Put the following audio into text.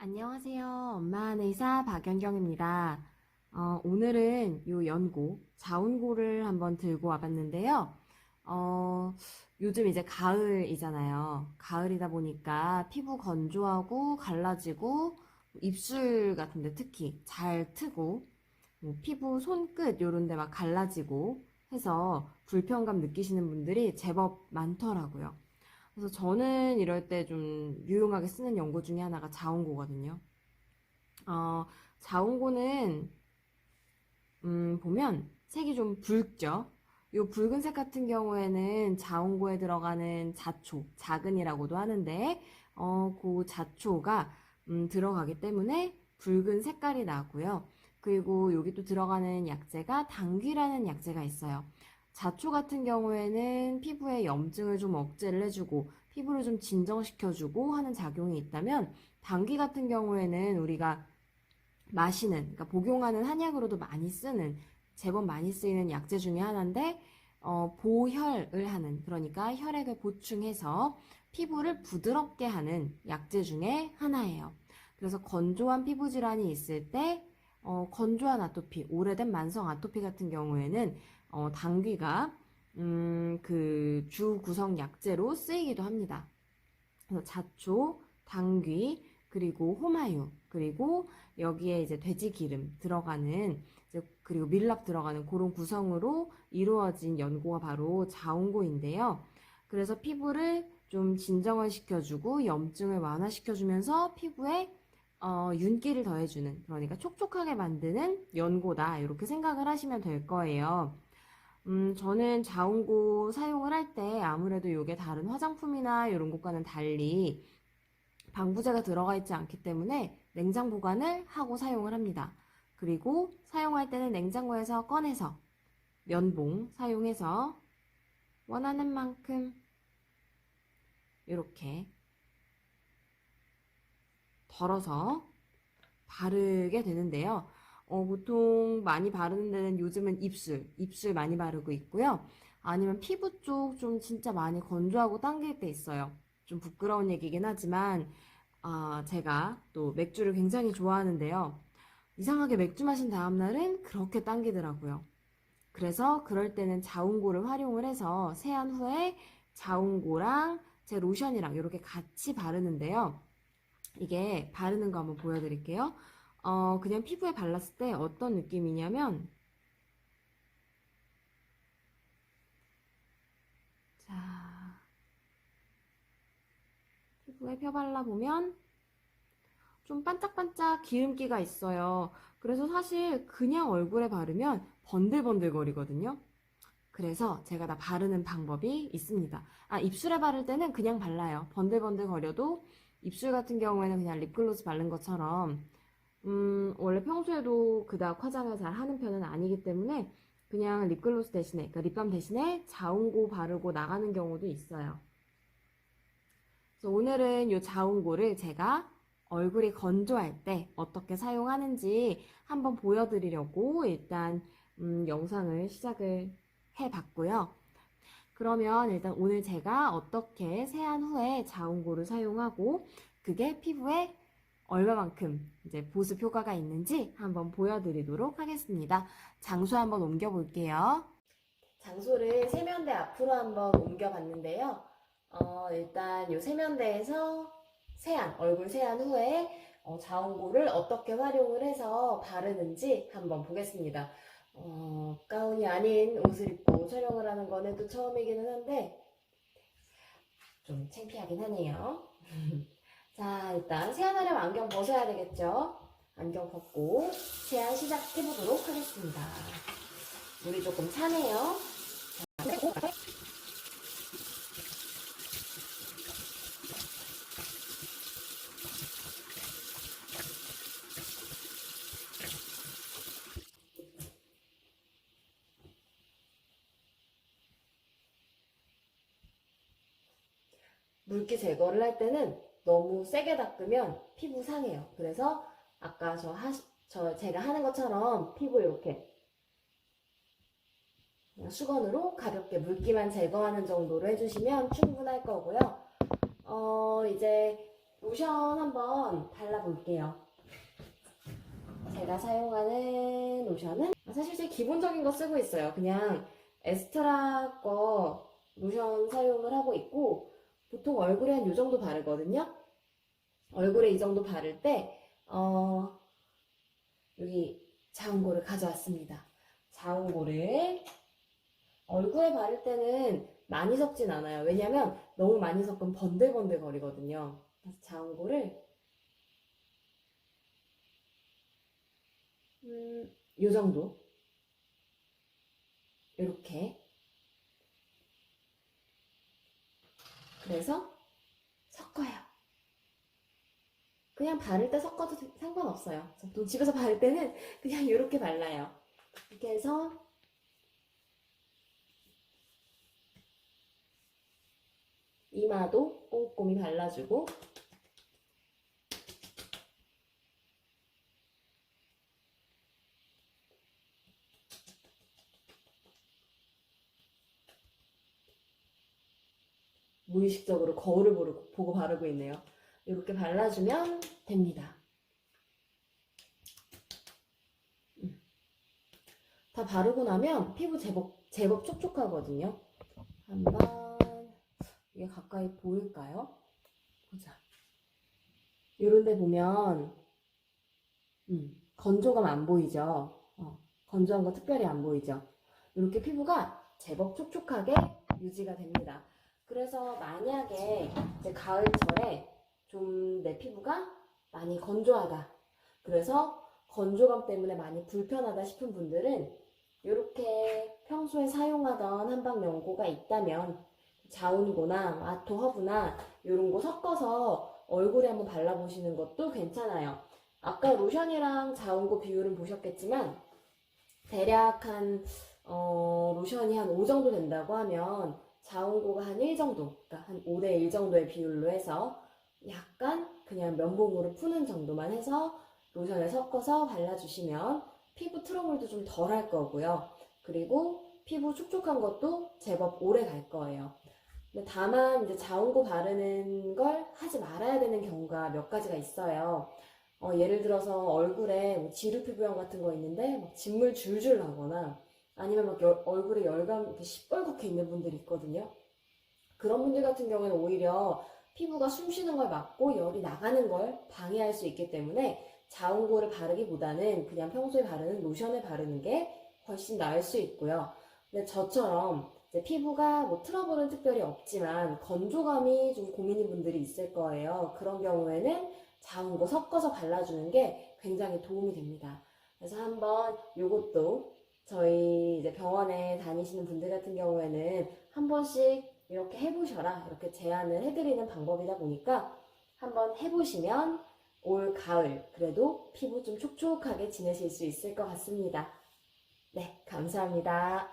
안녕하세요. 엄마 하는 의사 박연경입니다. 오늘은 요 연고, 자운고를 한번 들고 와봤는데요. 요즘 이제 가을이잖아요. 가을이다 보니까 피부 건조하고 갈라지고 입술 같은데 특히 잘 트고 피부 손끝 요런 데 막 갈라지고 해서 불편감 느끼시는 분들이 제법 많더라고요. 그래서 저는 이럴 때 좀 유용하게 쓰는 연고 중에 하나가 자운고거든요. 어, 자운고는 보면 색이 좀 붉죠. 요 붉은색 같은 경우에는 자운고에 들어가는 자초, 자근이라고도 하는데 그 자초가 들어가기 때문에 붉은 색깔이 나고요. 그리고 여기 또 들어가는 약재가 당귀라는 약재가 있어요. 자초 같은 경우에는 피부에 염증을 좀 억제를 해주고 피부를 좀 진정시켜주고 하는 작용이 있다면 당귀 같은 경우에는 우리가 마시는, 그러니까 복용하는 한약으로도 많이 쓰는, 제법 많이 쓰이는 약재 중에 하나인데, 보혈을 하는, 그러니까 혈액을 보충해서 피부를 부드럽게 하는 약재 중에 하나예요. 그래서 건조한 피부 질환이 있을 때, 건조한 아토피, 오래된 만성 아토피 같은 경우에는, 당귀가, 그 주 구성 약재로 쓰이기도 합니다. 그래서 자초, 당귀, 그리고 호마유, 그리고 여기에 이제 돼지 기름 들어가는 이제 그리고 밀랍 들어가는 그런 구성으로 이루어진 연고가 바로 자운고인데요. 그래서 피부를 좀 진정을 시켜주고 염증을 완화시켜주면서 피부에 윤기를 더해주는, 그러니까 촉촉하게 만드는 연고다, 이렇게 생각을 하시면 될 거예요. 저는 자운고 사용을 할 때 아무래도 이게 다른 화장품이나 이런 것과는 달리 방부제가 들어가 있지 않기 때문에 냉장 보관을 하고 사용을 합니다. 그리고 사용할 때는 냉장고에서 꺼내서 면봉 사용해서 원하는 만큼 이렇게 덜어서 바르게 되는데요. 보통 많이 바르는 데는 요즘은 입술 많이 바르고 있고요. 아니면 피부 쪽 좀 진짜 많이 건조하고 당길 때 있어요. 좀 부끄러운 얘기긴 하지만, 제가 또 맥주를 굉장히 좋아하는데요. 이상하게 맥주 마신 다음날은 그렇게 당기더라고요. 그래서 그럴 때는 자운고를 활용을 해서 세안 후에 자운고랑 제 로션이랑 이렇게 같이 바르는데요. 이게 바르는 거 한번 보여드릴게요. 그냥 피부에 발랐을 때 어떤 느낌이냐면, 자, 피부에 펴발라보면 좀 반짝반짝 기름기가 있어요. 그래서 사실 그냥 얼굴에 바르면 번들번들거리거든요. 그래서 제가 다 바르는 방법이 있습니다. 입술에 바를 때는 그냥 발라요. 번들번들거려도 입술 같은 경우에는 그냥 립글로스 바른 것처럼 원래 평소에도 그닥 화장을 잘 하는 편은 아니기 때문에 그냥 립글로스 대신에, 그러니까 립밤 대신에 자운고 바르고 나가는 경우도 있어요. 그래서 오늘은 이 자운고를 제가 얼굴이 건조할 때 어떻게 사용하는지 한번 보여드리려고 일단 영상을 시작을 해봤고요. 그러면 일단 오늘 제가 어떻게 세안 후에 자운고를 사용하고 그게 피부에 얼마만큼 이제 보습 효과가 있는지 한번 보여드리도록 하겠습니다. 장소 한번 옮겨볼게요. 장소를 세면대 앞으로 한번 옮겨봤는데요. 일단 이 세면대에서 얼굴 세안 후에 자운고를 어떻게 활용을 해서 바르는지 한번 보겠습니다. 가운이 아닌 옷을 입고 촬영을 하는 거는 또 처음이기는 한데 좀 창피하긴 하네요. 자, 일단 세안하려면 안경 벗어야 되겠죠? 안경 벗고 세안 시작해보도록 하겠습니다. 물이 조금 차네요. 물기 제거를 할 때는 너무 세게 닦으면 피부 상해요. 그래서 아까 제가 하는 것처럼 피부 이렇게 그냥 수건으로 가볍게 물기만 제거하는 정도로 해주시면 충분할 거고요. 이제 로션 한번 발라볼게요. 제가 사용하는 로션은 사실 제 기본적인 거 쓰고 있어요. 그냥 에스트라 거 로션 사용을 하고 있고, 보통 얼굴에 한 이 정도 바르거든요. 얼굴에 이 정도 바를 때 여기 자운고를 가져왔습니다. 자운고를 얼굴에 바를 때는 많이 섞진 않아요. 왜냐면 너무 많이 섞으면 번들번들 거리거든요. 그래서 자운고를 요 정도, 이렇게. 그래서 섞어요. 그냥 바를 때 섞어도 상관없어요. 보통 집에서 바를 때는 그냥 이렇게 발라요. 이렇게 해서 이마도 꼼꼼히 발라주고, 무의식적으로 거울을 보고 바르고 있네요. 이렇게 발라주면 됩니다. 다 바르고 나면 피부 제법 촉촉하거든요. 한번 이게 가까이 보일까요? 보자. 이런 데 보면 건조감 안 보이죠? 건조한 거 특별히 안 보이죠? 이렇게 피부가 제법 촉촉하게 유지가 됩니다. 그래서 만약에 이제 가을철에 좀 내 피부가 많이 건조하다, 그래서 건조감 때문에 많이 불편하다 싶은 분들은 이렇게 평소에 사용하던 한방 연고가 있다면 자운고나 아토허브나 이런 거 섞어서 얼굴에 한번 발라보시는 것도 괜찮아요. 아까 로션이랑 자운고 비율은 보셨겠지만 대략 로션이 한 5 정도 된다고 하면 자운고가 한 1 정도, 그러니까 한 5대 1 정도의 비율로 해서 약간 그냥 면봉으로 푸는 정도만 해서 로션을 섞어서 발라주시면 피부 트러블도 좀 덜 할 거고요. 그리고 피부 촉촉한 것도 제법 오래 갈 거예요. 근데 다만 이제 자운고 바르는 걸 하지 말아야 되는 경우가 몇 가지가 있어요. 예를 들어서 얼굴에 뭐 지루 피부염 같은 거 있는데 막 진물 줄줄 나거나 아니면 막 얼굴에 열감 이렇게 시뻘겋게 있는 분들이 있거든요. 그런 분들 같은 경우에는 오히려 피부가 숨 쉬는 걸 막고 열이 나가는 걸 방해할 수 있기 때문에 자운고를 바르기보다는 그냥 평소에 바르는 로션을 바르는 게 훨씬 나을 수 있고요. 근데 저처럼 이제 피부가 뭐 트러블은 특별히 없지만 건조감이 좀 고민인 분들이 있을 거예요. 그런 경우에는 자운고 섞어서 발라주는 게 굉장히 도움이 됩니다. 그래서 한번 요것도 저희 이제 병원에 다니시는 분들 같은 경우에는 한 번씩 이렇게 해보셔라, 이렇게 제안을 해드리는 방법이다 보니까 한번 해보시면 올 가을 그래도 피부 좀 촉촉하게 지내실 수 있을 것 같습니다. 네, 감사합니다.